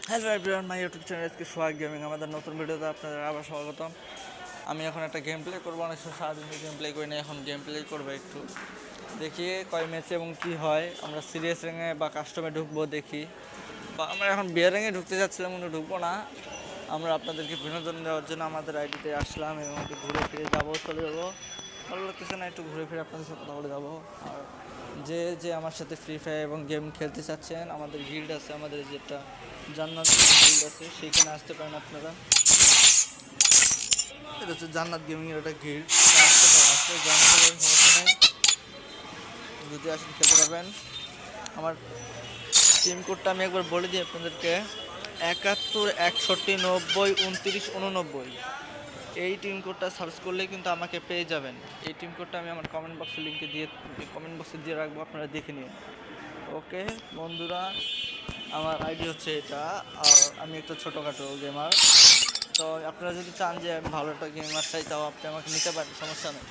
Hello everyone, my YouTube channel SK Sohag gaming. আমাদের নতুন ভিডিওতে আপনাদের আবার স্বাগতম। আমি এখন একটা গেম প্লে করবো, অনেক সময় সারাদিন গেম প্লে করি না, এখন গেম প্লে করবো একটু দেখি কয় ম্যাচে এবং কি হয়। আমরা সিরিয়াস র্যাঙ্কে বা কাস্টমে ঢুকবো দেখি, বা আমরা এখন বিয়ার র্যাঙ্কে ঢুকতে যাচ্ছিলাম কিন্তু ঢুকবো না। আমরা আপনাদেরকে বিনোদন দেওয়ার জন্য আমাদের আইডিতে আসলাম এবং একটু ঘুরে ফিরে যাবো, চলে যাবো। ভালো লাগতেছে না, একটু ঘুরে ফিরে আপনাদের সাথে কথা বলে যাবো। আর যে যে আমার সাথে ফ্রি ফায়ার এবং গেম খেলতে চাচ্ছেন, আমাদের গিল্ড আছে, আমাদের যেটা জান্নাত গিল্ড আছে, সেইখানে আসতে পারেন আপনারা। এটা হচ্ছে জান্নাত গেমিংয়ের একটা গিল্ড, আসতে পারেন, আসতে জয়েন করবেন, সমস্যা নেই। যদি আসেন খেলতে পারবেন। আমার টিম কোডটা আমি একবার বলে দিই আপনাদেরকে: 71 61 90 29 89। এই টিম কোডটা সার্চ করলেই কিন্তু আমাকে পেয়ে যাবেন। এই টিম কোডটা আমি আমার কমেন্ট বক্সে লিঙ্কে দিয়ে কমেন্ট বক্সে দিয়ে রাখবো, আপনারা দেখে নিন। ওকে বন্ধুরা, আমার আইডি হচ্ছে এটা। আর আমি একটা ছোটোখাটো গেমার। তো আপনারা যদি চান যে আমি ভালো একটা গেমার চাই, তাও আপনি আমাকে নিতে পারেন, সমস্যা নেই।